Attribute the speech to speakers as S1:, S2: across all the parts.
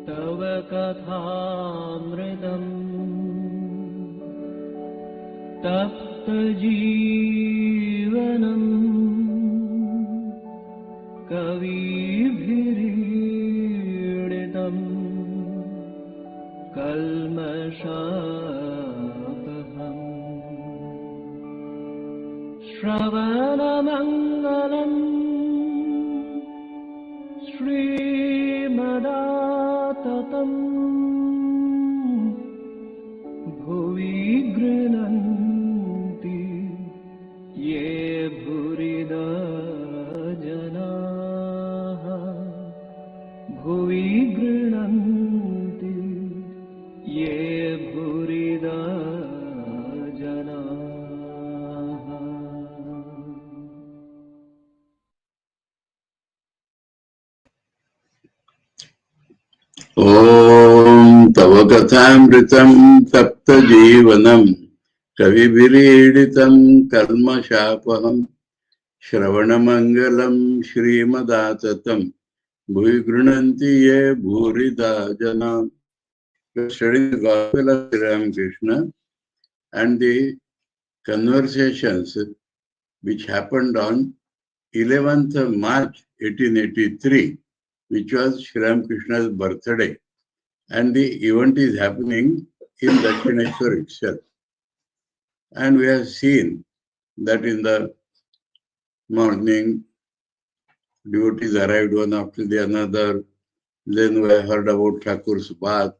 S1: तव कथामृतम् तप्तजीवनम् कविभिरीडितम् कल्मषापहम् श्रवणमङ्गलम् श्रीमदाततम् भुवि गृह्णन्ति ये भूरिदा जनाः भुवि गृह्णन्ति ये भूरिदा जनाः.
S2: Om Tava Kathāmritam Tapta Jivanam Kavivirīditam Kalmashāpaham Shravanamangalam Shrimadātatam Bhuvi Grunanti Ye Bhurida Janam. Studying the Gospel of Sri Ramakrishna and the conversations which happened on 11th of March 1883, which was Sri Ramakrishna's birthday. And the event is happening in Dakshineshwar itself. And we have seen that in the morning, devotees arrived one after the another. Then we heard about Thakur's bath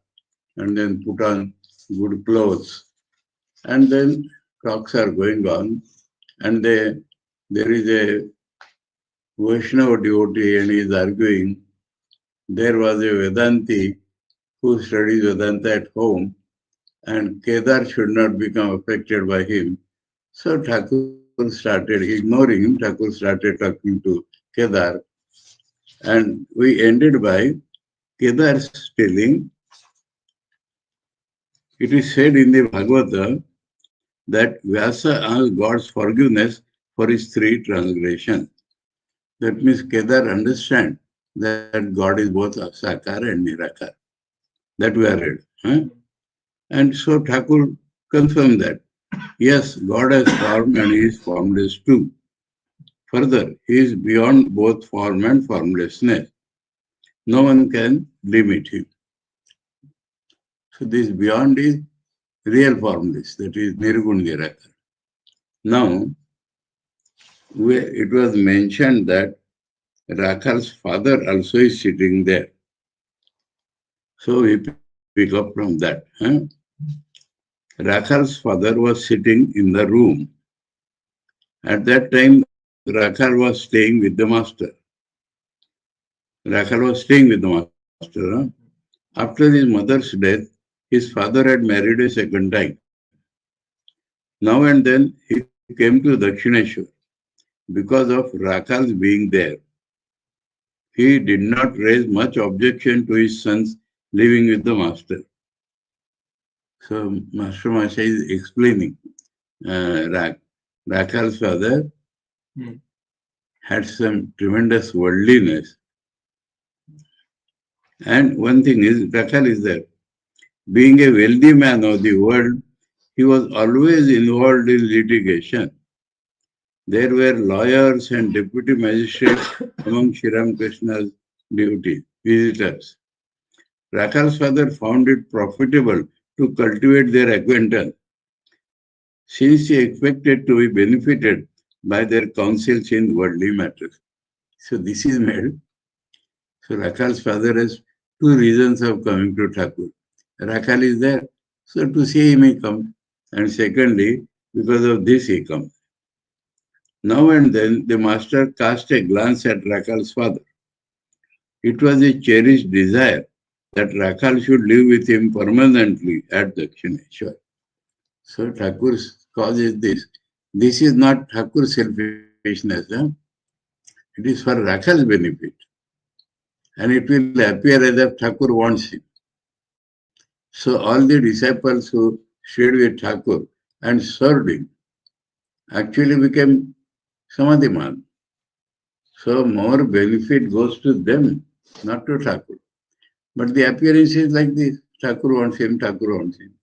S2: and then put on good clothes. And then talks are going on. And there is a Vaishnava devotee and he is arguing. There was a Vedanti who studies Vedanta at home, and Kedar should not become affected by him. So Thakur started ignoring him. Thakur started talking to Kedar. And we ended by Kedar telling, it is said in the Bhagavata that Vyasa asked God's forgiveness for his 3 transgressions. That means Kedar understands that God is both Sakar and Nirakar. That we are read. And so Thakur confirmed that. Yes, God has form and he is formless too. Further, he is beyond both form and formlessness. No one can limit him. So this beyond is real formless, that is Nirgun Nirakar. Now, it was mentioned that Rakar's father also is sitting there. So we pick up from that. Rakar's father was sitting in the room. At that time, Rakar was staying with the master. Rakar was staying with the master. After his mother's death, his father had married a second time. Now and then, he came to Dakshineshwar. Because of Rakar's being there, he did not raise much objection to his sons living with the master. So Master Masha is explaining Rakar's father had some tremendous worldliness. And one thing is, Rakar is there. Being a wealthy man of the world, he was always involved in litigation. There were lawyers and deputy magistrates among Sri Ramakrishna's visitors. Rakar's father found it profitable to cultivate their acquaintance, since he expected to be benefited by their counsels in worldly matters. So this is made. So Rakar's father has 2 reasons of coming to Thakur. Rakar is there, so to see him he comes. And secondly, because of this he comes. Now and then the master cast a glance at Rakar's father. It was a cherished desire that Rakar should live with him permanently at Dakshineshwar. So Thakur's cause is this. This is not Thakur's selfishness. It is for Rakar's benefit. And it will appear as if Thakur wants him. So all the disciples who stayed with Thakur and served him actually became Samadhiman. So more benefit goes to them, not to Thakur. But the appearance is like this. Thakur wants him, Thakur wants him.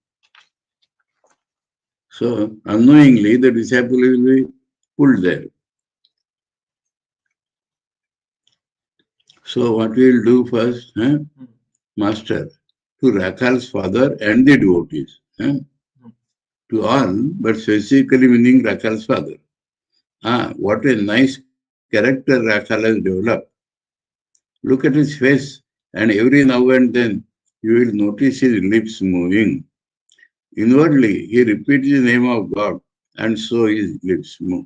S2: So unknowingly the disciple will be pulled there. So what we will do first, Master, to Rakhal's father and the devotees. To all, but specifically meaning Rakhal's father. What a nice character Rakhal has developed. Look at his face, and every now and then you will notice his lips moving. Inwardly, he repeats the name of God, and so his lips move.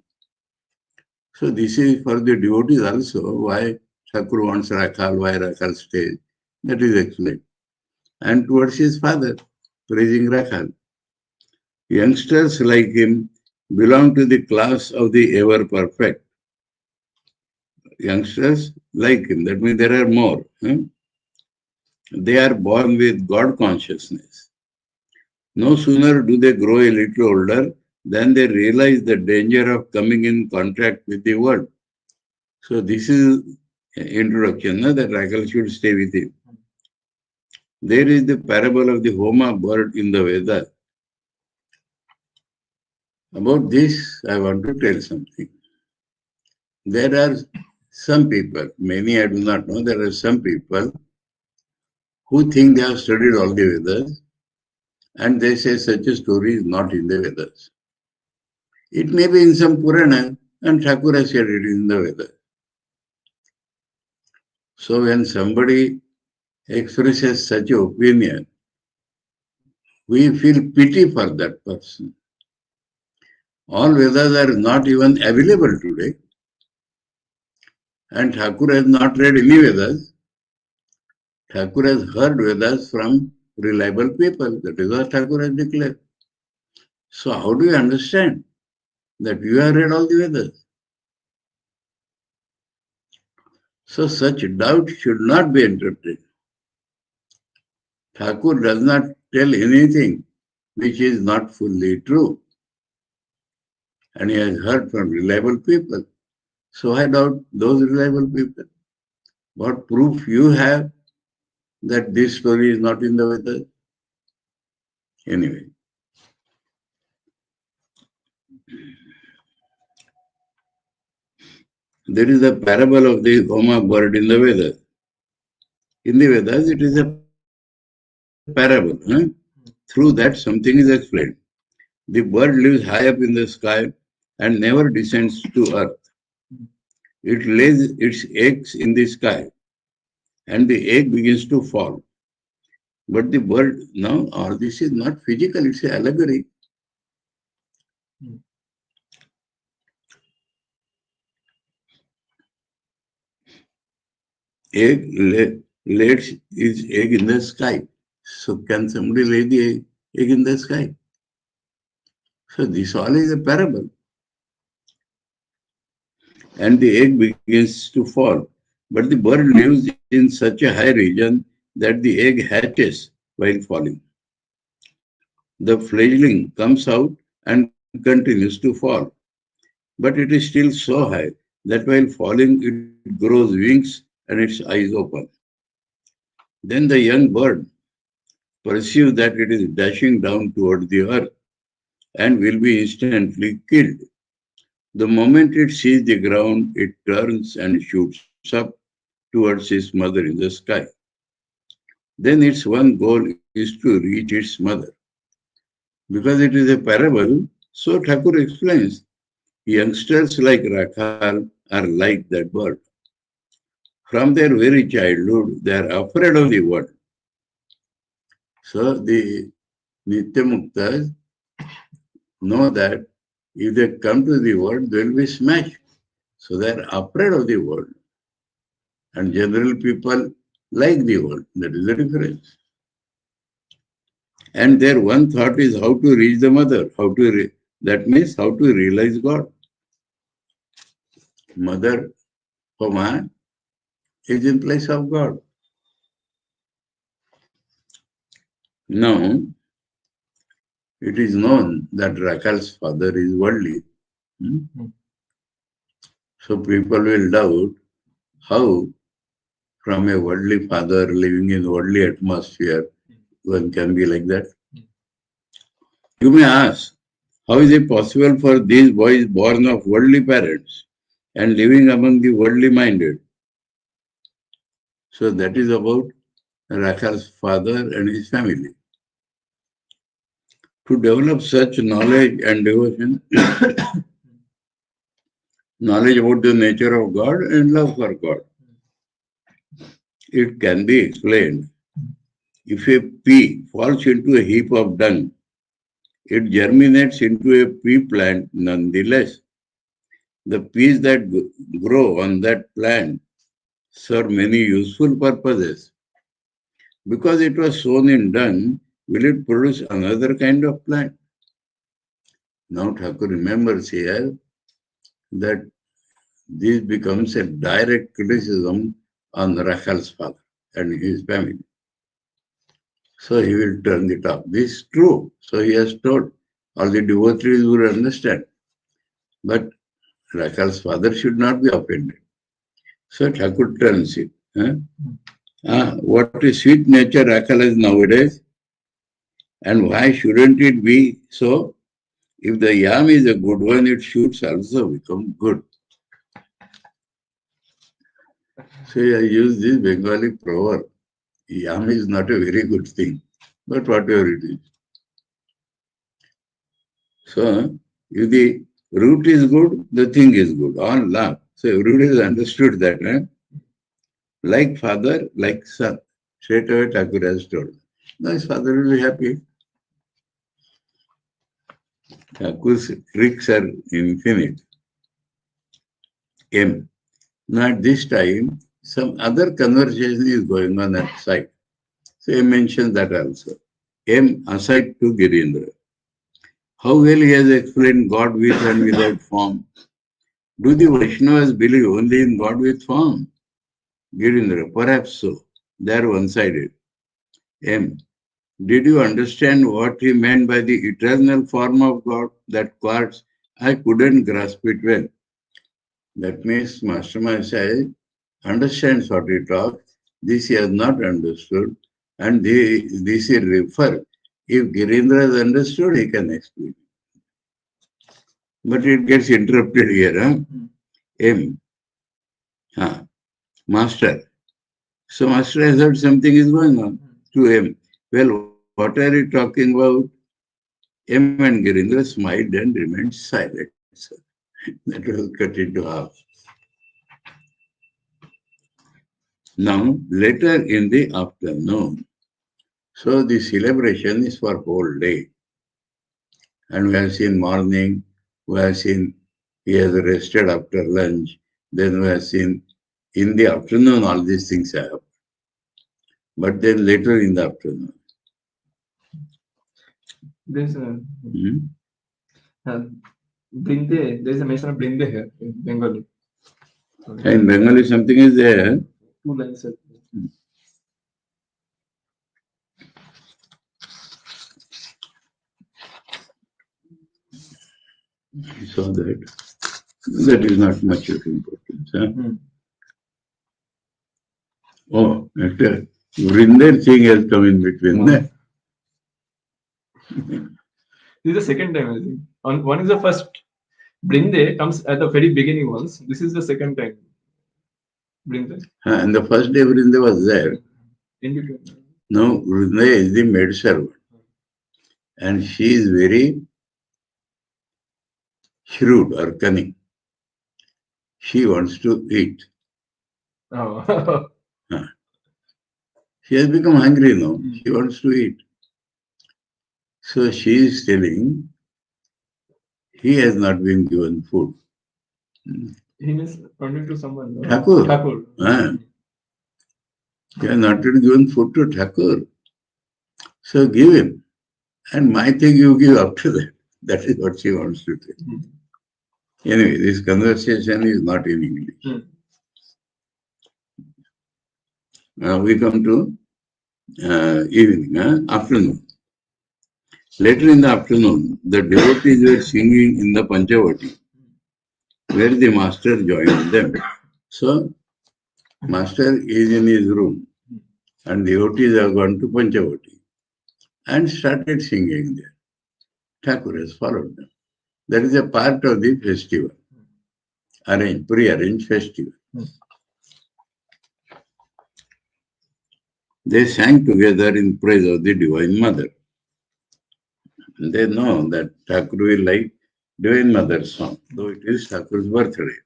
S2: So this is for the devotees also, why Thakur wants Rakhal, why Rakhal stays. That is explained. And towards his father, praising Rakhal. Youngsters like him belong to the class of the ever perfect. Youngsters like him, that means there are more. They are born with God consciousness. No sooner do they grow a little older than they realize the danger of coming in contact with the world. So this is introduction, that Rakhal should stay with him. There is the parable of the Homa bird in the Vedas. About this, I want to tell something. There are some people, many I do not know, there are some people who think they have studied all the Vedas and they say such a story is not in the Vedas. It may be in some Purana and Thakur has said it in the Vedas. So when somebody expresses such an opinion, we feel pity for that person. All Vedas are not even available today. And Thakur has not read any Vedas. Thakur has heard Vedas from reliable people. That is what Thakur has declared. So how do you understand that you have read all the Vedas? So such doubt should not be entertained. Thakur does not tell anything which is not fully true. And he has heard from reliable people. So I doubt those reliable people. What proof you have that this story is not in the Vedas? Anyway. There is a parable of the Homa bird in the Vedas. In the Vedas, it is a parable. Through that, something is explained. The bird lives high up in the sky and never descends to earth. It lays its eggs in the sky and the egg begins to fall. But the bird, now, or this is not physical, it's an allegory. Egg lays its egg in the sky. So can somebody lay the egg in the sky? So this all is a parable. And the egg begins to fall. But the bird lives in such a high region that the egg hatches while falling. The fledgling comes out and continues to fall. But it is still so high that while falling, it grows wings and its eyes open. Then the young bird perceives that it is dashing down toward the earth and will be instantly killed. The moment it sees the ground, it turns and shoots up towards its mother in the sky. Then its one goal is to reach its mother. Because it is a parable, so Thakur explains, youngsters like Rakhal are like that bird. From their very childhood, they are afraid of the world. So the Nityamuktas know that if they come to the world, they will be smashed. So they are afraid of the world. And general people like the world. That is the difference. And their one thought is how to reach the mother. That means how to realize God. Mother Homa is in place of God. Now, it is known that Rakhal's father is worldly. So people will doubt how from a worldly father living in worldly atmosphere, one can be like that. You may ask, how is it possible for these boys born of worldly parents and living among the worldly minded? So that is about Rakhal's father and his family. To develop such knowledge and devotion, knowledge about the nature of God and love for God, it can be explained. If a pea falls into a heap of dung, it germinates into a pea plant nonetheless. The peas that grow on that plant serve many useful purposes. Because it was sown in dung, will it produce another kind of plant? Now Thakur remembers here that this becomes a direct criticism on Rakhal's father and his family. So he will turn it off. This is true. So he has told. All the devotees will understand. But Rakhal's father should not be offended. So Thakur turns it. What is sweet nature Rakhal is nowadays? And why shouldn't it be so? If the yam is a good one, it should also become good. So I use this Bengali proverb. Yam is not a very good thing, but whatever it is. So, if the root is good, the thing is good. All love. So everybody has understood that. Like father, like son. Straight away Thakur has told. Now his father will be happy. Thakur's tricks are infinite. M. Now at this time, some other conversation is going on outside. So I mentioned that also. M. Aside to Girindra. How well he has explained God with and without form. Do the Vaishnavas believe only in God with form? Girindra, perhaps so. They are one-sided. M. Did you understand what he meant by the eternal form of God? That quartz, I couldn't grasp it well. That means Mastermind says, understands what he talks. This he has not understood. And this he refer. If Girindra has understood, he can explain. But it gets interrupted here. M. Master. So Master has heard something is going on to M. Well, what are you talking about? M and Girindra smiled and remained silent. So that was cut into half. Now, later in the afternoon, so the celebration is for whole day. And we have seen morning, we have seen he has rested after lunch, then we have seen in the afternoon all these things happen. But then later in the afternoon.
S3: There's a Brinde, there's a mention of Brinde here in Bengali.
S2: In Bengali something is there.
S3: 2 lines.
S2: You saw that. That is not much of importance. Oh, after Vrinder thing has come in between.
S3: This is the second time, I think. One is the first. Brinde comes at the very beginning once. This is the second time. Brinde.
S2: And the first day Vrinder was there.
S3: In between.
S2: No, Vrinder is the maid servant. And she is very shrewd or cunning. She wants to eat.
S3: Oh.
S2: She has become hungry now. She wants to eat. So she is telling he has not been given food.
S3: He is pointing to someone. No?
S2: Thakur.
S3: Thakur.
S2: He has not been given food to Thakur. So give him. And my thing you give after that. That is what she wants to tell. Anyway, this conversation is not in English. Now we come to evening, afternoon. Later in the afternoon, the devotees were singing in the Panchavati, where the master joined them. So, Master is in his room and the devotees have gone to Panchavati and started singing there. Thakur has followed them. That is a part of the festival, pre-arranged festival. They sang together in praise of the Divine Mother. They know that Thakur will like Divine Mother's song, though it is Thakur's birthday.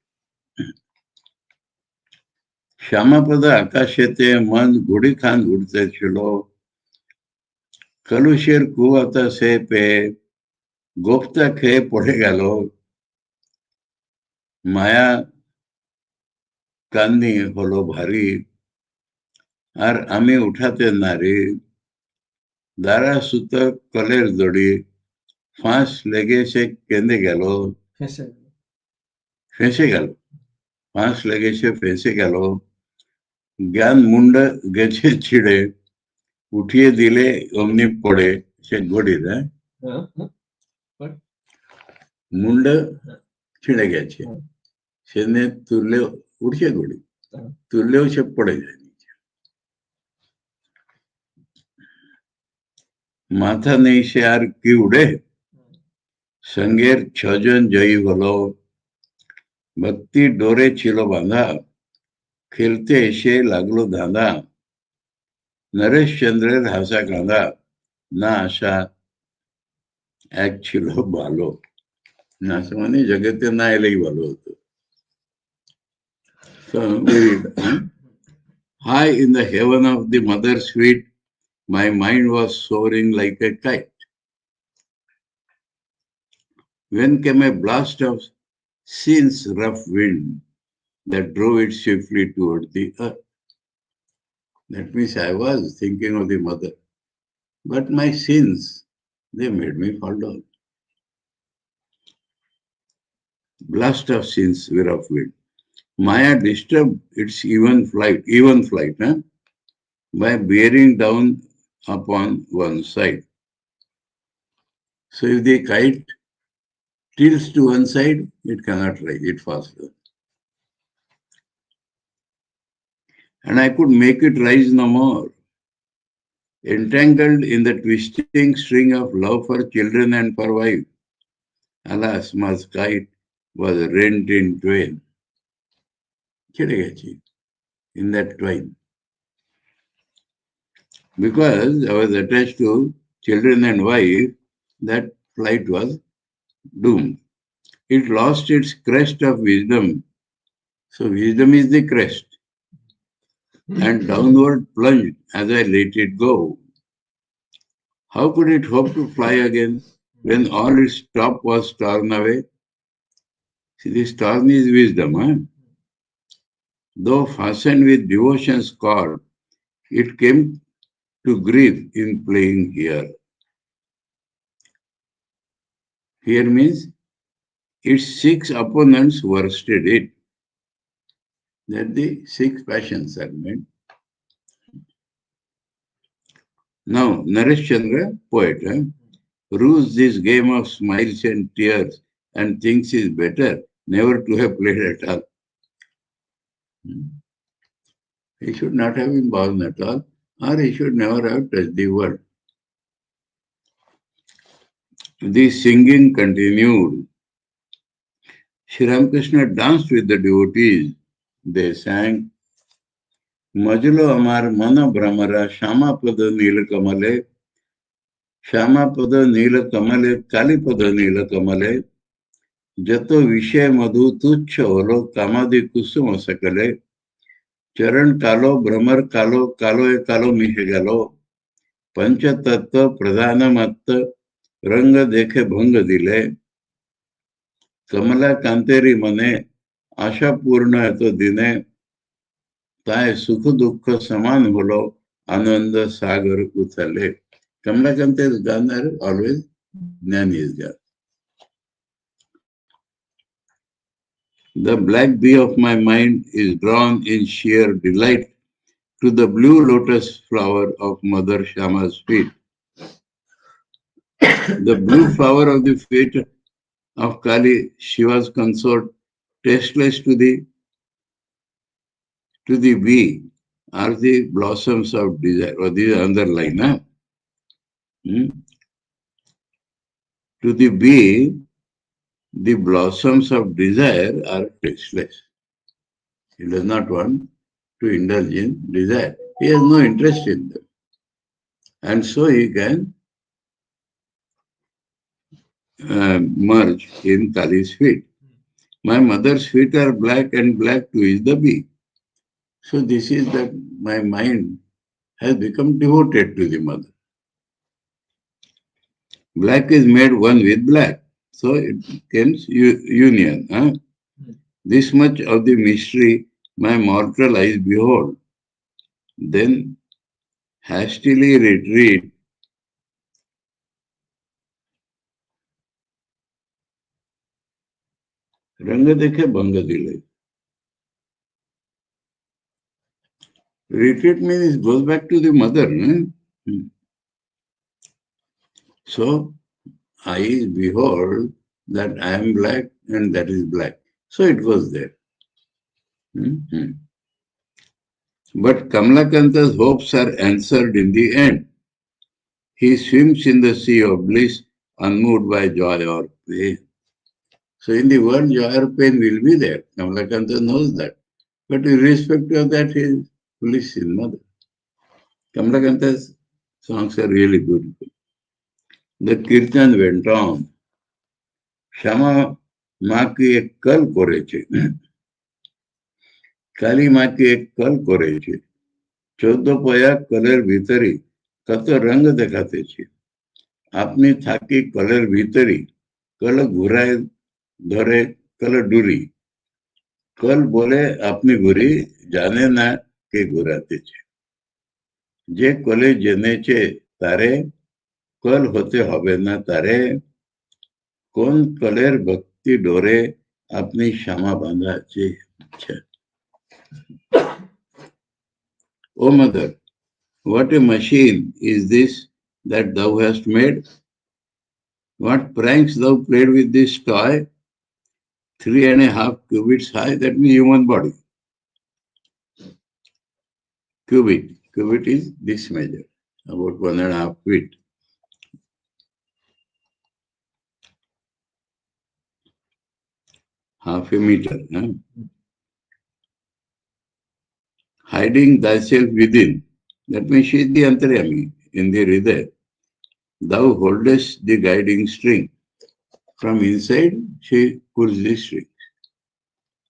S2: Shyamapada আকাশেতে মন ঘুড়ি খান ঘুরতেছিল কলুষের কুয়াতা সে পেয়ে গোফতা খেয়ে পড়ে গেল মায়া কান্দি হলো ভারী আর আমি উঠাতে নারী দ্বারা সুত কলের দড়ি ফাঁস লেগে সে কেঁদে গেল ফেঁসে গেল ফাঁস লেগে সে ফেঁসে গেল জ্ঞান মুন্ড গেছে ছিঁড়ে উঠিয়ে দিলে অমনি পড়ে সে ঘড়ির মুন্ড ছিঁড়ে গেছে সে তুললে উঠছে ঘড়ি তুললেও সে পড়ে যায় মাথা নেই সে আর কি উড়ে সঙ্গের ছজন জয়ী হলো ভক্তি ডোরে ছিল বাঁধা খেলতে এসে লাগলো ধাঁধা নরেশ চন্দ্রের হাসা কাঁদা না আসা এক ছিল ভালো না আসা মানে জগতে না এলেই ভালো হতো High in the heaven of the mother's feet, my mind was soaring like a kite. When came a blast of sin's rough wind that drove it swiftly toward the earth. That means I was thinking of the mother. But my sins, they made me fall down. Blast of sin's rough wind. Maya disturbed its even flight, by bearing down upon one side. So if the kite tilts to one side, it cannot rise, it falls down. And I could make it rise no more. Entangled in the twisting string of love for children and for wife, alas, my kite was rent in twain. In that twain. Because I was attached to children and wife, that flight was doomed. It lost its crest of wisdom. So wisdom is the crest. And downward plunged as I let it go. How could it hope to fly again when all its top was torn away? See, this torn is wisdom, Though fastened with devotion's cord, it came to grief in playing here. Here means its 6 opponents worsted it. That the 6 passions are meant. Now, Naresh Chandra, poet, rules this game of smiles and tears and thinks is better never to have played at all. He should not have been born at all, or he should never have touched the world. The singing continued. Sri Ramakrishna danced with the devotees. They sang, Majlo Amar Mana Brahmara Shamapada Nila Kamale, Shamapada Nila Kamale, Kalipada Nila Kamale, Jato Vishay Madhu Tuchha Holo Kamadi Kusuma Sakale, Charan Kalo, Brahmar Kalo, Kalo e Kalo Mihe Galo, Pancha Tattva Pradhana Matta, Ranga Dekhe Bhanga Dile, Kamala Kanteri Mane, Asha Purna Eto Dine, Tae Sukha Dukkha Saman Holo, Ananda Sagar Uthale. Kamala Kante's Ganar always Jnani is God. The black bee of my mind is drawn in sheer delight to the blue lotus flower of Mother Shama's feet. The blue flower of the feet of Kali, Shiva's consort, tasteless to To the bee are the blossoms of desire. Or this is another line, huh? To the bee, the blossoms of desire are tasteless. He does not want to indulge in desire. He has no interest in them. And so he can merge in Kali's feet. My mother's feet are black and black too is the bee. So this is that my mind has become devoted to the mother. Black is made one with black. So it becomes union. Huh? This much of the mystery my mortal eyes behold. Then hastily retreat. Ranga dekhe bhanga dile. Retreat means it goes back to the mother. So eyes behold that I am black and that is black. So it was there. But Kamalakanta's hopes are answered in the end. He swims in the sea of bliss, unmoved by joy or pain. So in the world, joy or pain will be there. Kamalakanta knows that. But irrespective of that, he is bliss in mother. Kamalakanta's songs are really beautiful. The kirtan went on. Shama माँ की एक कल करे छे, काली माँ की एक कल करे छे, 14 पया कलर भीतरी कत रंग देखाते छे, आपनी थाकी कलर भीतरी कल घुराए धरे कल डूरी, कल बोले आपनी घुरी जाने ना के घुराते छे, जे कले जेने छे तारे कल होते हबे ना तारे, कौन कलेर भक्ति डोरे अपनी क्षमा बांधा छे। O mother, what a machine is this that thou hast made? What pranks thou played with this toy? 3.5 cubits high, that means human body. Cubit is this measure, about 1.5 feet. Half a meter. Huh? Hiding thyself within, that means she is the Antaryami, in the Hridaya. Thou holdest the guiding string. From inside, she pulls the string.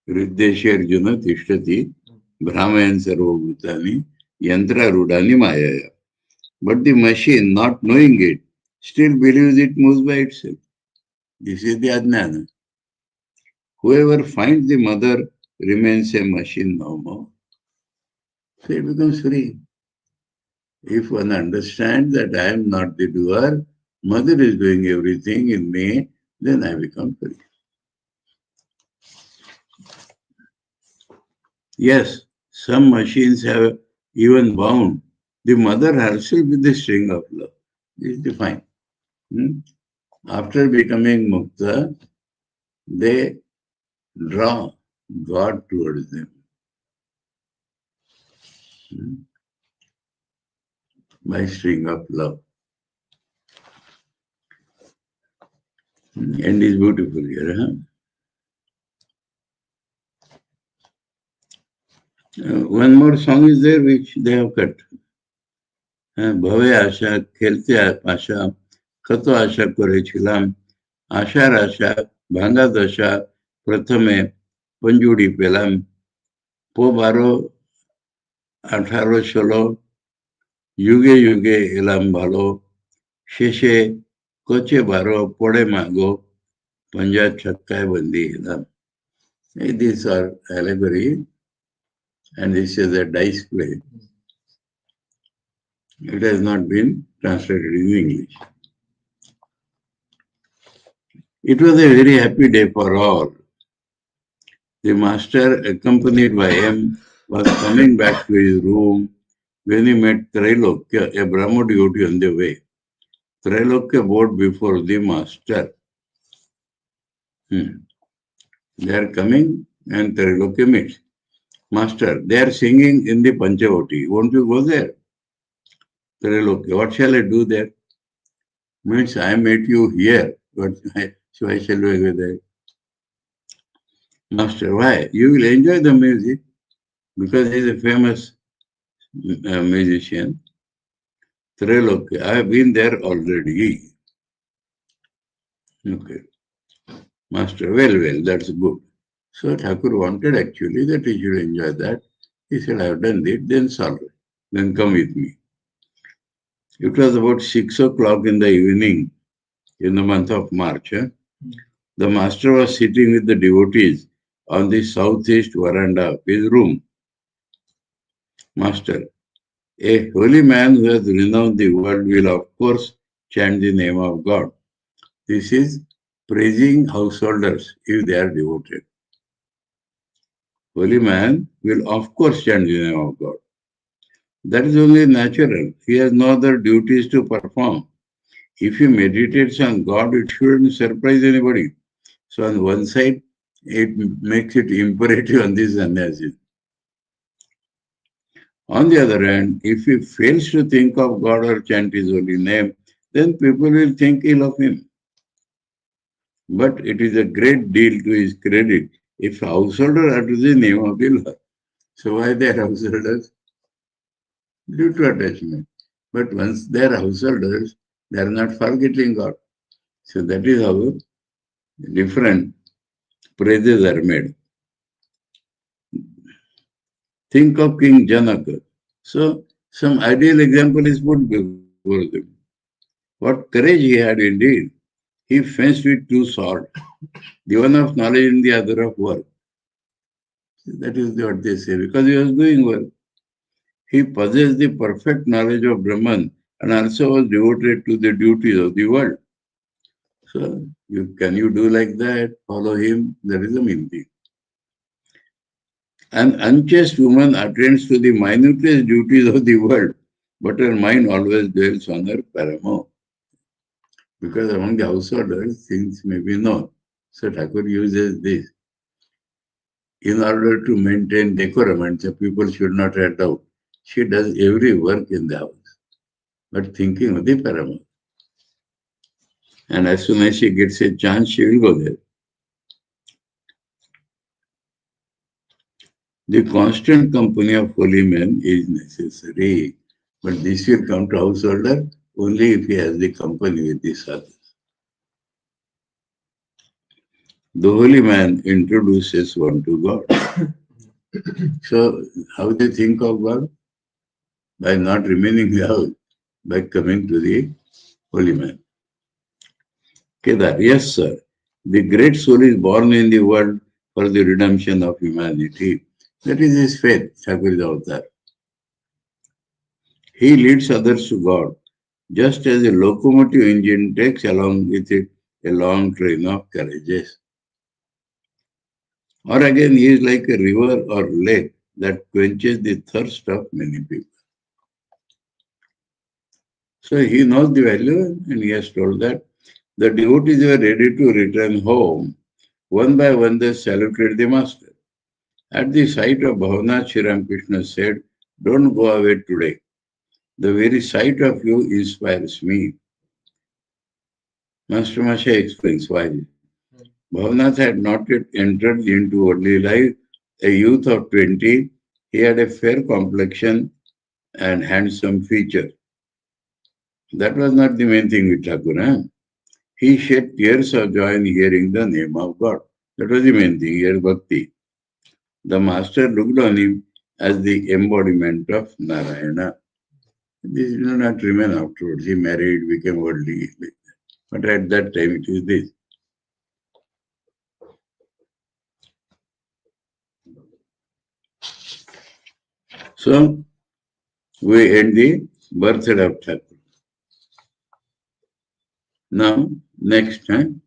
S2: Hrideshi Arjuna Tishtati, Brahmayan Sarvabhutani, Yantra Rudani Mayaya. But the machine, not knowing it, still believes it moves by itself. This is the Ajnana. Whoever finds the mother remains a machine no more. So it becomes free. If one understands that I am not the doer, mother is doing everything in me, then I become free. Yes, some machines have even bound the mother herself with the string of love. This is defined. After becoming mukta, they draw God towards them. By string of love. End is beautiful here, huh? One more song is there which they have cut. Bhave asha, khelte asha, kato asha kore chilam, asha rasha, bhanga dasha, prathame, panjudi pelam, po baro, 18 sholo, yuge yuge elam bhalo, sheshe, koche baro, pode mago, panja chakkai bandi elam. These are allegory, and this is a dice play. It has not been translated in English. It was a very happy day for all. The master, accompanied by M, was coming back to his room when he met Trailokya, a Brahmo devotee on the way. Trailokya bowed before the master. They are coming and Trailokya meets. Master, they are singing in the Panchavati. Won't you go there? Okay, what shall I do there? Means I met you here, but so I shall go there. Master, why? You will enjoy the music because he is a famous musician. Okay, I have been there already. Okay. Master, well, that's good. So Thakur wanted actually that he should enjoy that. He said, I have done it, then solve it. Then come with me. It was about 6 o'clock in the evening in the month of March. The master was sitting with the devotees on the southeast veranda of his room. Master, a holy man who has renowned the world will of course chant the name of God. This is praising householders if they are devoted. Holy man will of course chant the name of God. That is only natural. He has no other duties to perform. If he meditates on God, it shouldn't surprise anybody. So on one side, it makes it imperative on this sannyasi. On the other hand, if he fails to think of God or chant his holy name, then people will think ill of him. But it is a great deal to his credit if householders utter the name of the Lord. So why they are householders? Due to attachment. But once they are householders, they are not forgetting God. So that is how different praises are made. Think of King Janaka. So some ideal example is put before them. What courage he had indeed. He fenced with two swords, the one of knowledge and the other of work. That is what they say, because he was doing work. He possessed the perfect knowledge of Brahman and also was devoted to the duties of the world. So, can you do like that? Follow him? That is the main thing. An unchaste woman attends to the minutest duties of the world, but her mind always dwells on her paramour. Because among the householders, things may be known. So Thakur uses this in order to maintain decorum, and the people should not have doubt. She does every work in the house, but thinking of the paramour. And as soon as she gets a chance, she will go there. The constant company of holy men is necessary, but this will come to householder only if he has the company with the sadhus. The holy man introduces one to God. So, how they think of God? By not remaining in the house, by coming to the holy man. Kedar, yes, sir. The great soul is born in the world for the redemption of humanity. That is his faith, Thakur is Avatar. He leads others to God, just as a locomotive engine takes along with it a long train of carriages. Or again, he is like a river or lake that quenches the thirst of many people. So he knows the value and he has told that the devotees were ready to return home. One by one they saluted the master. At the sight of Bhavana, Sri Ramakrishna said, don't go away today. The very sight of you inspires me. Master Masha explains why. Bhavanath had not yet entered into worldly life. A youth of 20, he had a fair complexion and handsome feature. That was not the main thing with Thakur. He shed tears of joy in hearing the name of God. That was the main thing, here bhakti. The master looked on him as the embodiment of Narayana. This did not remain afterwards. He married, became worldly. But at that time it is this. So, we end the birthday of Thakur. Now, next time,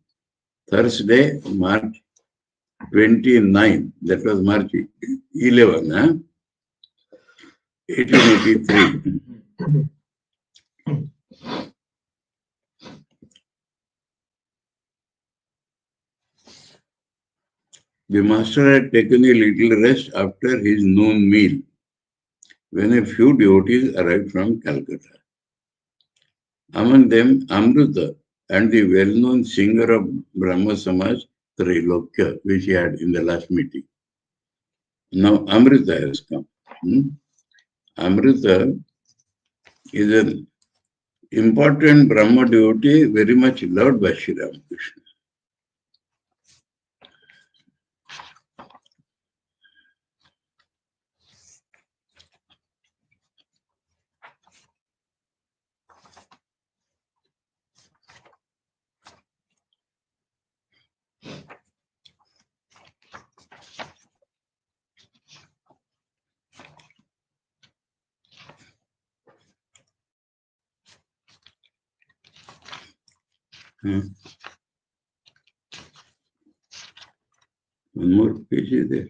S2: Thursday, March 29, that was March 11, 1883. The master had taken a little rest after his noon meal when a few devotees arrived from Calcutta. Among them, Amrita and the well-known singer of Brahma Samaj, Trilokya, which he had in the last meeting. Now Amrita has come. Amrita is an important Brahma devotee, very much loved by Sri Ramakrishna. One more page is there.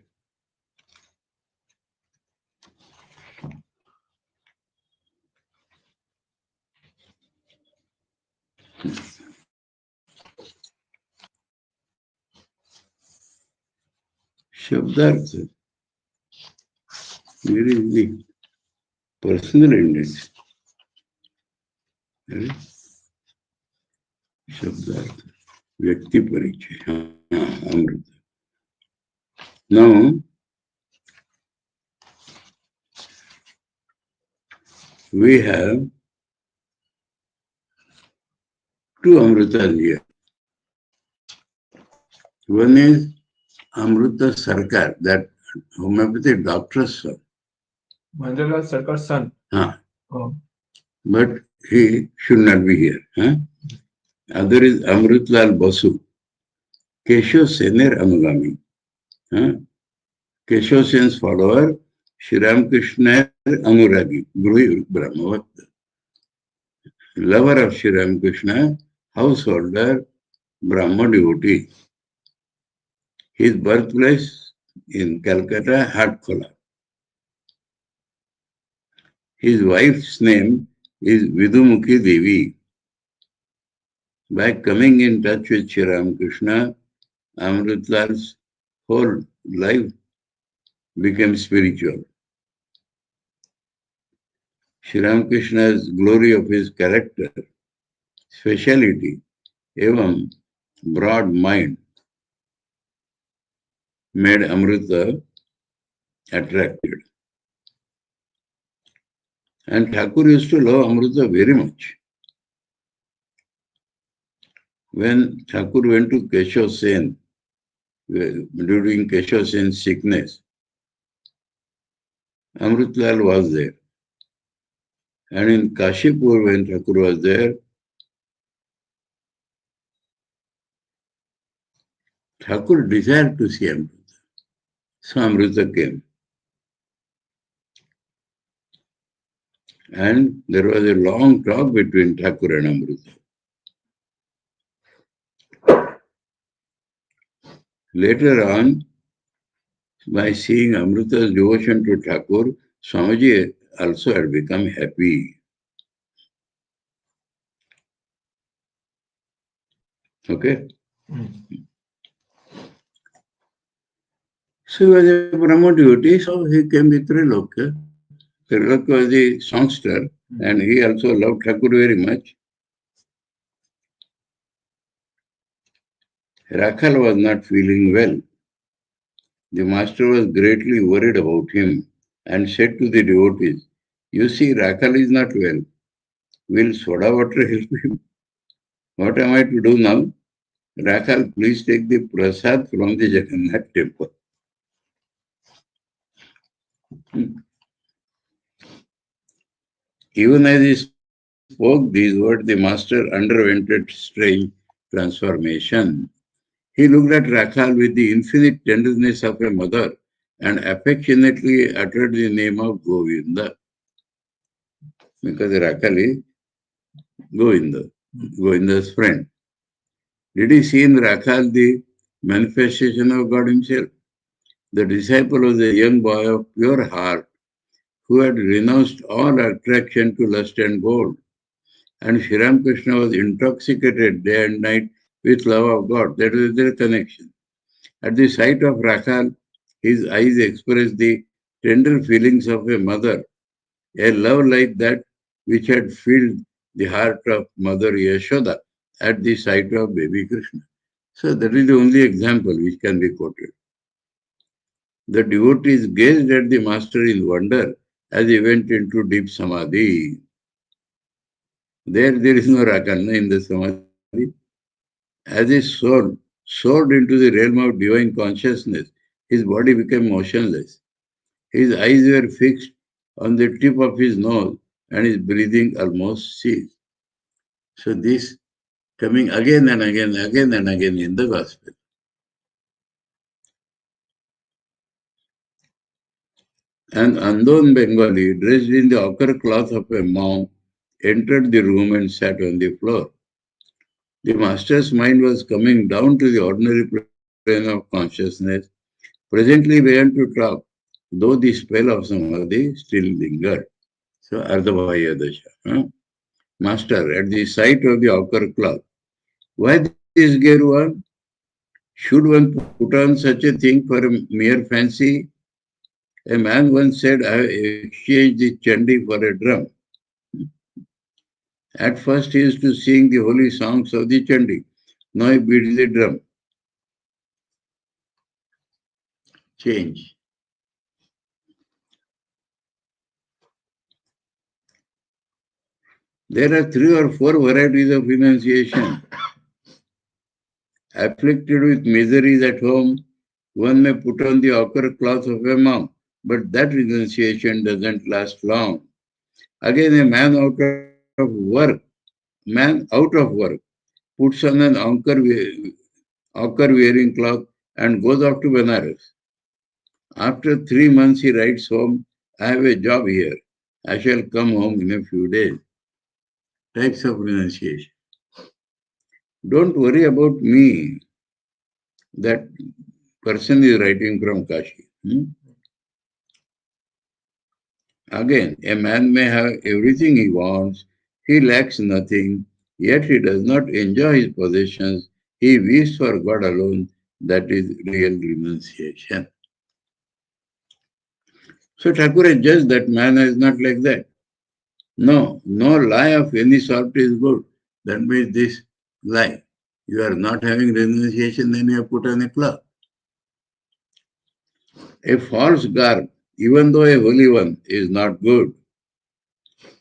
S2: Shabdartha. Where is the personal index? Shabdartha. Vyakti Parichaya. Amrita. Now, we have two Amritas here. One is Amrita Sarkar, that homeopathic doctor's son.
S3: Mahendranāth Sarkar's son. Oh.
S2: But he should not be here. Other is Amritlal Basu, Keshav Sener Anugami. Keshav Sen's follower, Sri Ramakrishna Anuragi, Guru Brahmavakta. Lover of Sri Ramakrishna, householder, Brahma devotee. His birthplace in Calcutta, Hatkola. His wife's name is Vidumukhi Devi. By coming in touch with Sri Ramakrishna, Amritlal's whole life became spiritual. Sri Ramakrishna's glory of his character, speciality, evam broad mind, made Amrita attracted. And Thakur used to love Amrita very much. When Thakur went to Keshav Sen, during Keshav Sen's sickness, Amritlal was there. And in Kashipur, when Thakur was there, Thakur desired to see Amrita. So Amrita came. And there was a long talk between Thakur and Amrita. Later on, by seeing Amrita's devotion to Thakur, Swamiji also had become happy. Okay? So he was a Brahma devotee, so he came with Trilokya. Trilokya was a songster, and he also loved Thakur very much. Rakhal was not feeling well. The master was greatly worried about him and said to the devotees, "You see, Rakhal is not well. Will soda water help him? What am I to do now? Rakhal, please take the prasad from the Jagannath temple." Even as he spoke these words, the master underwent a strange transformation. He looked at Rakhal with the infinite tenderness of a mother and affectionately uttered the name of Govinda. Because Rakhal is Govinda, Govinda's friend. Did he see in Rakhal the manifestation of God himself? The disciple was a young boy of pure heart who had renounced all attraction to lust and gold. And Sri Ramakrishna was intoxicated day and night with love of God. That was their connection. At the sight of Rakhal, his eyes expressed the tender feelings of a mother, a love like that which had filled the heart of Mother Yashoda at the sight of baby Krishna. So that is the only example which can be quoted. The devotees gazed at the master in wonder as he went into deep samadhi. There is no Rakhal in the samadhi. As his soul soared into the realm of divine consciousness, his body became motionless. His eyes were fixed on the tip of his nose and his breathing almost ceased. So this coming again and again in the gospel. An unknown Bengali, dressed in the ochre cloth of a monk, entered the room and sat on the floor. The master's mind was coming down to the ordinary plane of consciousness. Presently began to talk, though the spell of samadhi still lingered. So, Ardhavaya Dasha. Master, at the sight of the ochre cloth, why this Gerua? Should one put on such a thing for a mere fancy? A man once said, I have exchanged the chandi for a drum. At first he used to sing the holy songs of the chandi. Now he beats the drum. Change. There are 3 or 4 varieties of renunciation. Afflicted with miseries at home, one may put on the ochre cloth of a monk, but that renunciation doesn't last long. Again, a man out of work, puts on an ochre wearing cloth and goes off to Benares. After 3 months, he writes home, I have a job here. I shall come home in a few days. Types of renunciation. Don't worry about me. That person is writing from Kashi. Again, a man may have everything he wants, he lacks nothing, yet he does not enjoy his possessions, he wishes for God alone. That is real renunciation. So Thakur has judged that man is not like that. No lie of any sort is good. That means this lie. You are not having renunciation, then you have put on a cloth. A false garb, even though a holy one, is not good.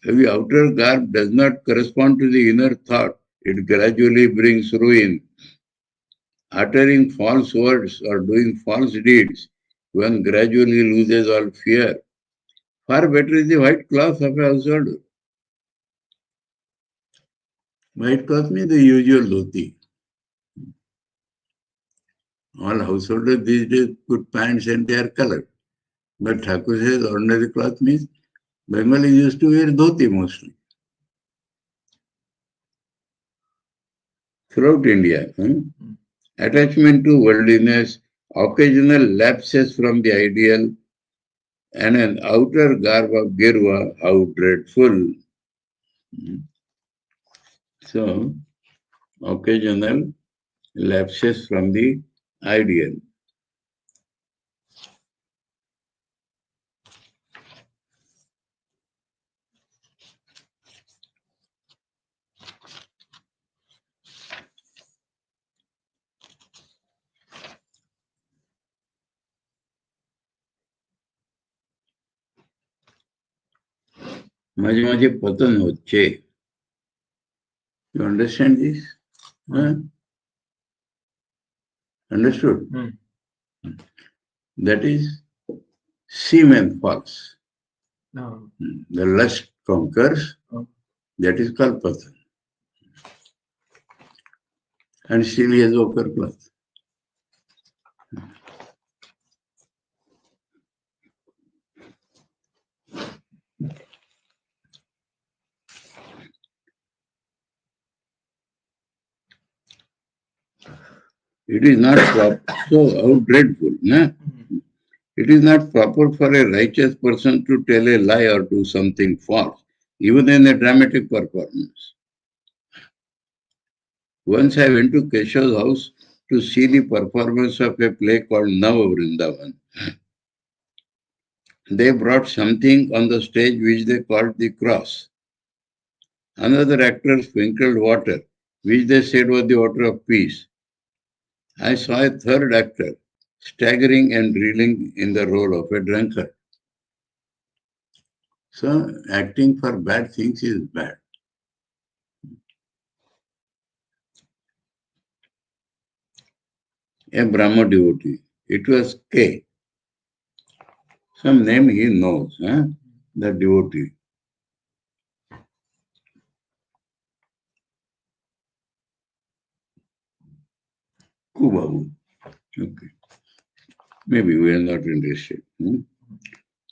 S2: If the outer garb does not correspond to the inner thought, it gradually brings ruin. Uttering false words or doing false deeds, one gradually loses all fear. Far better is the white cloth of a householder. White cloth means the usual dhoti. All householders these days put pants and they are colored. But Thakur says ordinary cloth means Bengalis used to wear dhoti mostly. Throughout India, attachment to worldliness, occasional lapses from the ideal, and an outer garb of Gerwa, how dreadful. So, occasional lapses from the ideal. মাঝে মাঝে পতন হচ্ছে. You understand this? Understood? That is semen falls.
S3: No.
S2: The lust conquers. That is called patan. And still he has ochre cloth. It is not proper. So how dreadful, no? It is not proper for a righteous person to tell a lie or do something false, even in a dramatic performance. Once I went to Keshav's house to see the performance of a play called Nava Vrindavan. They brought something on the stage which they called the cross. Another actor sprinkled water, which they said was the water of peace. I saw a third actor staggering and reeling in the role of a drunkard. So, acting for bad things is bad. A Brahma devotee. It was K. Some name he knows, the devotee. Kubabu. Okay. Maybe we are not interested.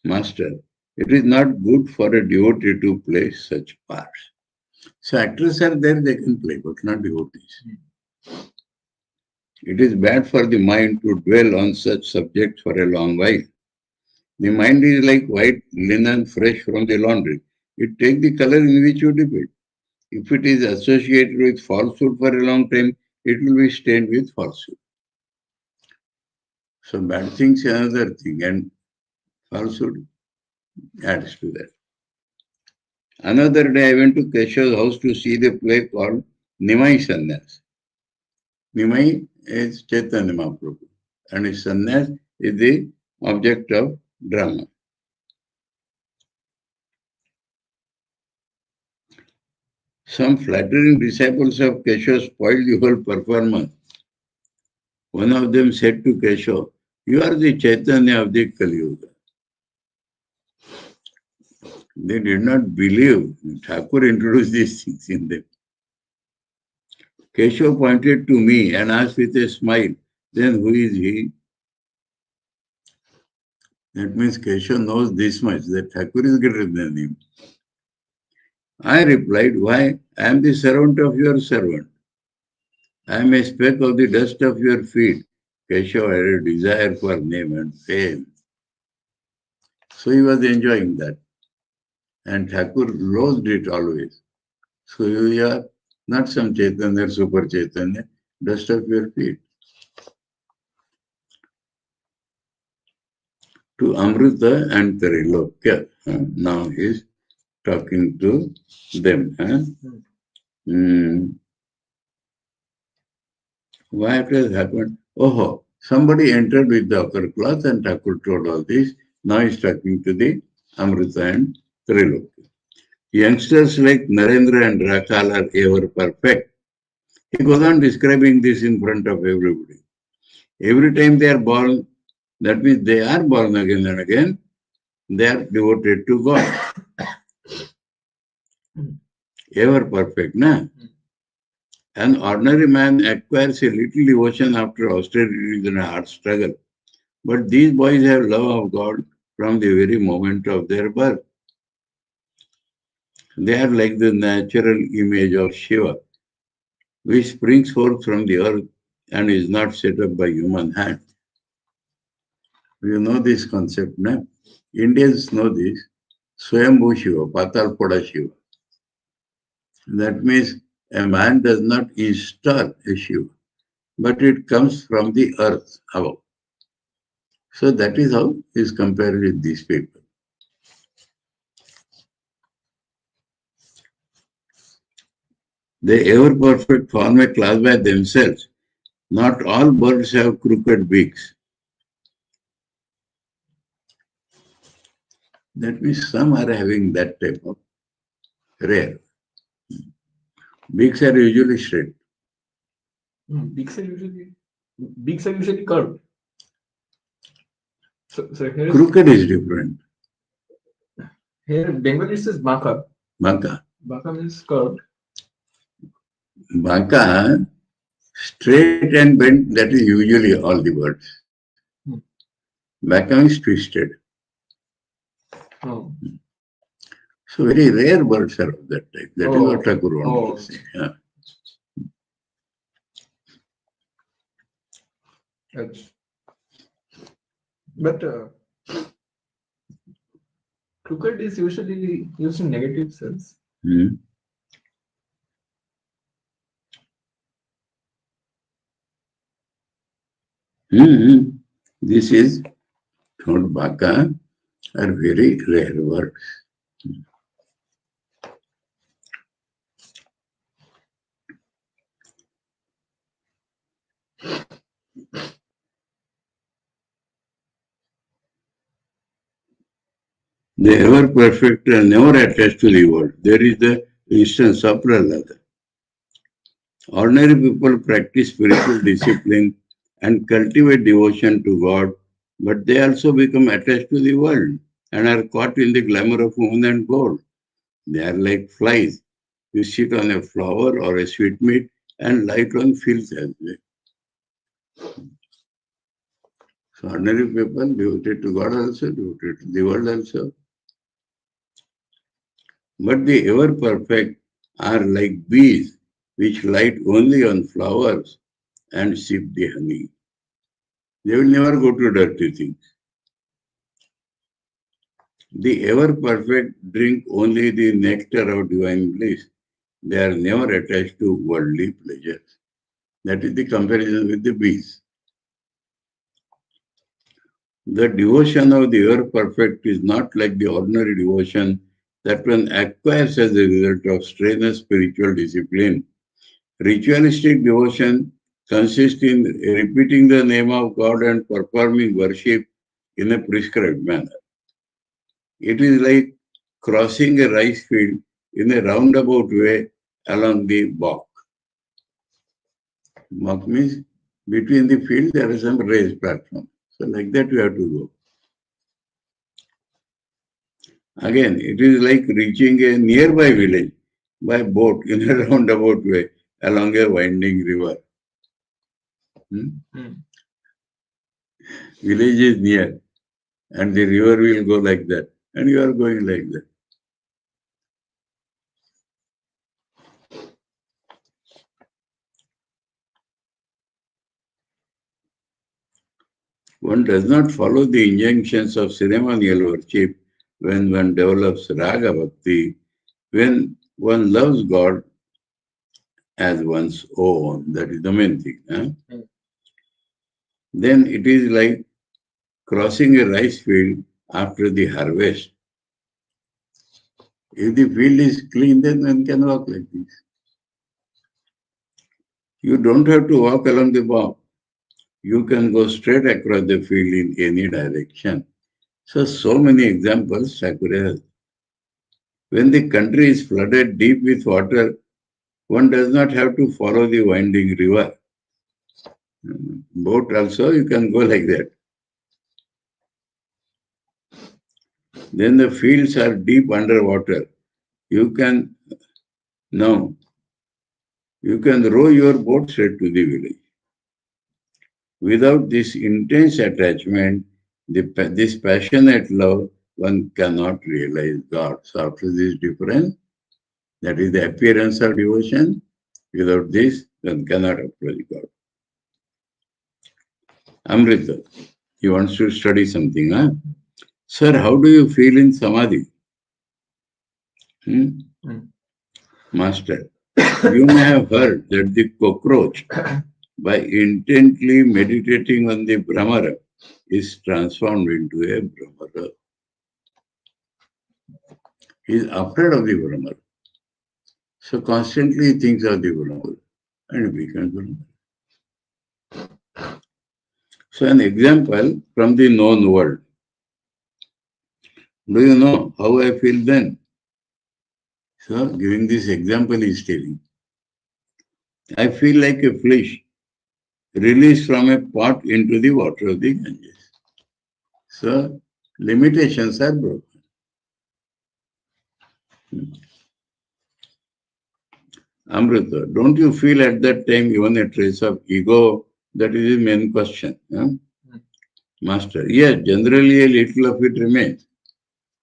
S2: Master, it is not good for a devotee to play such parts. So actors are there, they can play, but not devotees. It is bad for the mind to dwell on such subjects for a long while. The mind is like white linen fresh from the laundry. It takes the color in which you dip it. If it is associated with falsehood for a long time, it will be stained with falsehood. So bad things is another thing, and falsehood adds to that. Another day I went to Keshav's house to see the play called Nimai Sannyas. Nimai is Chaitanya Mahaprabhu, and his sannyas is the object of drama. Some flattering disciples of Keshav spoiled the whole performance. One of them said to Keshav, "You are the Chaitanya of the Kali Yuga." They did not believe. Thakur introduced these things in them. Keshav pointed to me and asked with a smile, "Then who is he?" That means Keshav knows this much, that Thakur is greater than him. I replied, "Why, I am the servant of your servant. I am a speck of the dust of your feet." Keshav had a desire for name and fame. So he was enjoying that. And Thakur loathed it always. So you are not some Chaitanya, super Chaitanya, dust of your feet. To Amrita and Trilokya. Now he is talking to them. What has happened? Oh, somebody entered with the upper cloth and Thakur told all this. Now he is talking to the Amrita and Trilokya. Youngsters like Narendra and Rakal are ever perfect. He goes on describing this in front of everybody. Every time they are born, that means they are born again and again, they are devoted to God. Ever perfect, na? An ordinary man acquires a little devotion after austerities and a hard struggle. But these boys have love of God from the very moment of their birth. They are like the natural image of Shiva, which springs forth from the earth and is not set up by human hand. You know this concept, no? Indians know this. Swayambhu Shiva, Patal Pada Shiva. That means a man does not install a Shiva, but it comes from the earth above. So that is how is compared with these people. The ever perfect form a class by themselves. Not all birds have crooked beaks. That means some are having that type of rare. Beaks are usually straight.
S3: Beaks are usually curved. So here
S2: Crooked is different.
S3: Here Bengali says baka.
S2: Baka.
S3: Baka means curved.
S2: Baka, straight and bent, that is usually all the birds. Baka means twisted.
S3: Oh.
S2: So very rare birds are of that type. That is what Thakur wanted to say. Yeah.
S3: But crooked is usually used in negative sense.
S2: This is not baka, are very rare words. The ever perfect are never attached to the world. There is the instance of Prahlada. Ordinary people practice spiritual discipline and cultivate devotion to God, but they also become attached to the world and are caught in the glamour of woman and gold. They are like flies. You sit on a flower or a sweetmeat and light on filth as well. So ordinary people devoted to God also, devoted to the world also. But the ever perfect are like bees which light only on flowers and sip the honey. They will never go to dirty things. The ever perfect drink only the nectar of divine bliss. They are never attached to worldly pleasures. That is the comparison with the bees. The devotion of the ever perfect is not like the ordinary devotion that one acquires as a result of strenuous spiritual discipline. Ritualistic devotion consists in repeating the name of God and performing worship in a prescribed manner. It is like crossing a rice field in a roundabout way along the bog. Bog means between the field there is some raised platform. So like that we have to go. Again, it is like reaching a nearby village by boat in a roundabout way along a winding river. Village is near and the river will go like that and you are going like that. One does not follow the injunctions of ceremonial worship when one develops raga bhakti, when one loves God as one's own. That is the main thing. Then it is like crossing a rice field after the harvest. If the field is clean, then one can walk like this. You don't have to walk along the bog. You can go straight across the field in any direction. So many examples Thakur has. When the country is flooded deep with water, one does not have to follow the winding river. Boat also, you can go like that. Then the fields are deep underwater. You can row your boat straight to the village. Without this intense attachment, this passionate love, one cannot realize God. So after this difference, that is the appearance of devotion. Without this, one cannot approach God. Amrita, he wants to study something, huh? Sir, how do you feel in Samadhi? Master, you may have heard that the cockroach, by intently meditating on the Brahmara, is transformed into a Brahmara. He is afraid of the Brahmara. So constantly he thinks of the Brahmara and he becomes Brahmara. So an example from the known world. Do you know how I feel then? So giving this example he is telling. I feel like a fish released from a pot into the water of the Ganges. So limitations are broken. Amrita, don't you feel at that time even a trace of ego? That is the main question. Master, yes, generally a little of it remains.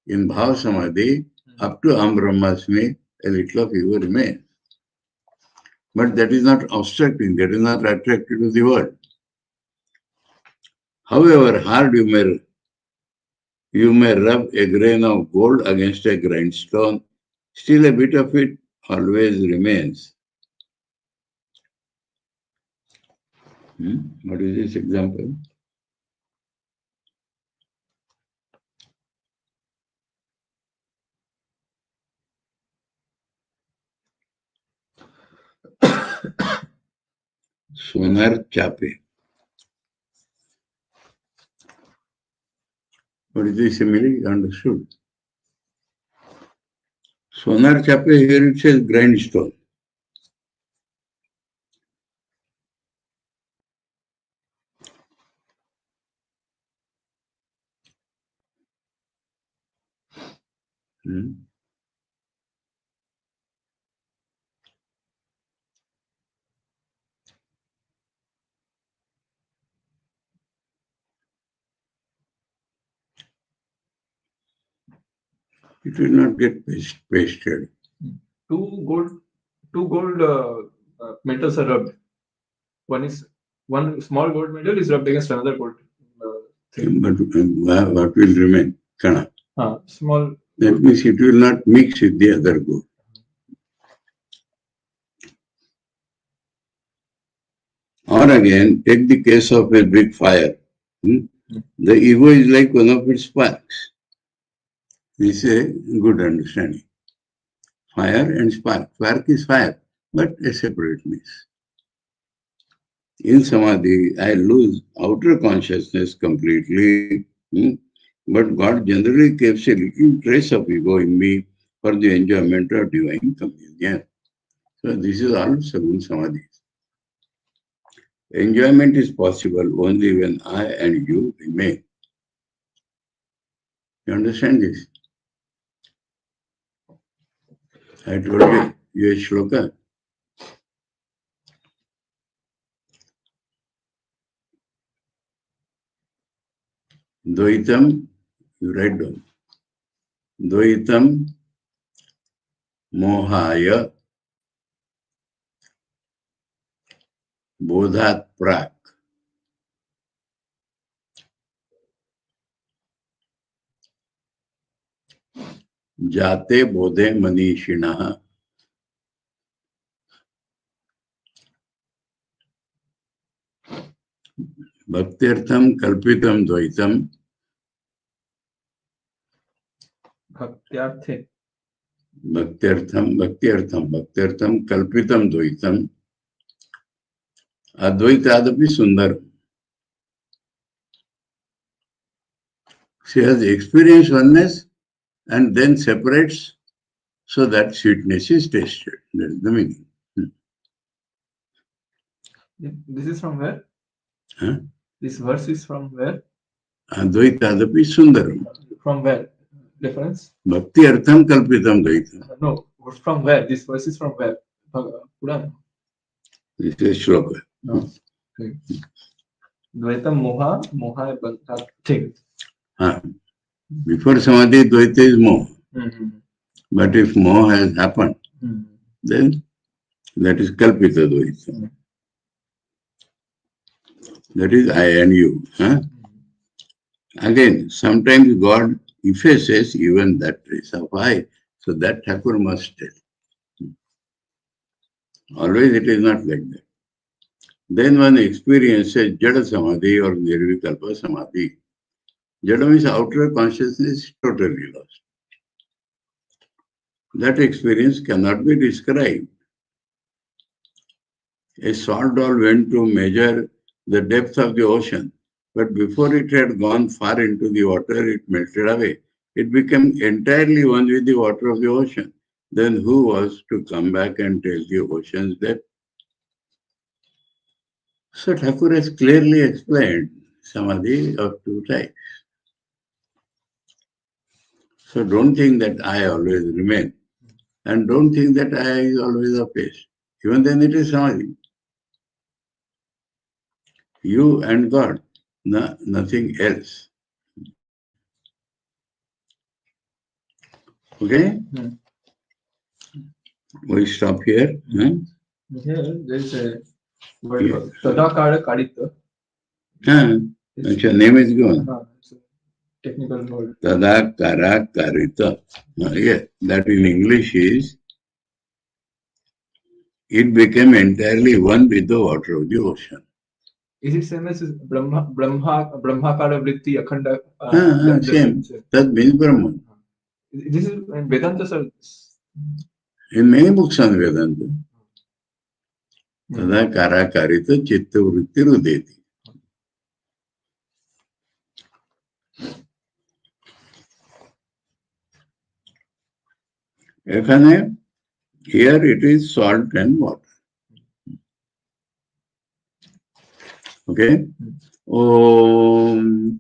S2: In Bhav Samadhi, up to Am Brahmasmi, a little of ego remains. But that is not obstructing, that is not attracted to the world. However hard you may rub a grain of gold against a grindstone, still a bit of it always remains. What is this example? Sonar chape. What is the simile? Understood. Sonar chape, here it says grindstone. It will not get pasted.
S3: Two gold metals are rubbed. One small gold metal is rubbed against another gold thing.
S2: But what will remain? Kana.
S3: Small.
S2: That means it will not mix with the other gold. Or again, take the case of a big fire. The ego is like one of its sparks. This is a good understanding. Fire and spark. Spark is fire, but a separateness. In Samadhi, I lose outer consciousness completely, but God generally keeps a little trace of ego in me for the enjoyment of divine communion. So this is all Sagun Samadhi. Enjoyment is possible only when I and you remain. You understand this? I told you a shloka. Dvaitam, you write down. Dvaitam mohaya bodhat prak. Jate bodhe manishinaha. Bhaktirtham kalpitam dvaitam.
S3: Bhaktyarthe.
S2: Bhaktirtham kalpitam dvaitam. Advaitadapi sundaram. She has experienced oneness and then separates so that sweetness is tasted. That is the meaning.
S3: This is from where?
S2: Huh?
S3: This verse is from where?
S2: Advaitadapi sundaram.
S3: From where? Reference?
S2: Bhakti artham kalpitam dvaitam.
S3: No, from where? This verse is from where? Purana.
S2: This is shloka.
S3: No. Okay. Dvaitam moha bandhathe.
S2: Before Samadhi, Dvaita is moha. But if moha has happened, then that is kalpita Dvaita. That is I and you. Again, sometimes God effaces even that trace of I, so that Thakur must tell. Always it is not like that. Then one experiences Jada Samadhi or Nirvikalpa Samadhi. Jada means outer consciousness is totally lost. That experience cannot be described. A salt doll went to measure the depth of the ocean, but before it had gone far into the water, it melted away. It became entirely one with the water of the ocean. Then who was to come back and tell the ocean's depth? So Thakur has clearly explained Samadhi of two types. So don't think that I always remain. And don't think that I is always effaced. Even then it is Samadhi. You and God, nothing else. Okay? We stop here.
S3: Here there is a word called Tadakara Kadita.
S2: Your name is gone.
S3: It's a technical word.
S2: Tadakara Karita. Yeah, that in English is, it became entirely one with the water of the ocean.
S3: Is it same as Brahmakala Vritti Akhanda?
S2: Same. That means Brahman.
S3: This is in Vedanta, sir.
S2: In many books on Vedanta. Tada karakarita chitta vritti rudeti. Here it is salt and water. Okay? Om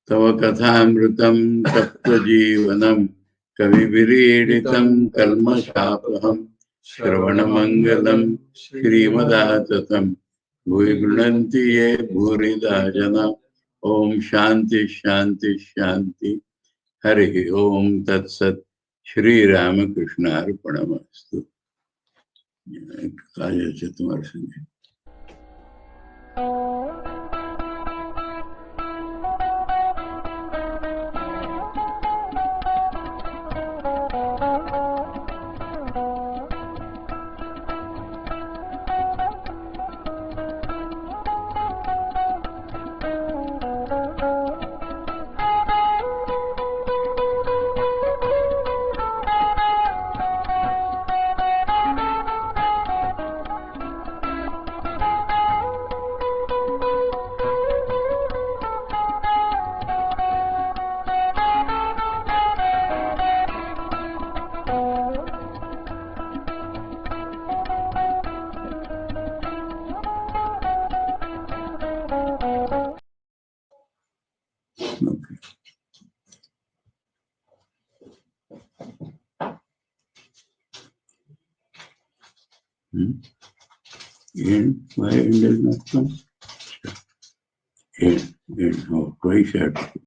S2: Tava Kathāmritam Tapta Jivanam Kavibiriditam Kalmashapaham Shravanamangalam Shrimadaatatam Bhuigranti Ye Bhuridajana Om Shanti Shanti Shanti Hari Om Tat Sat Sri Ramakrishna Arpanamastu. Kaya Chatumar Sangha. And why does not come? And oh, twice I have to.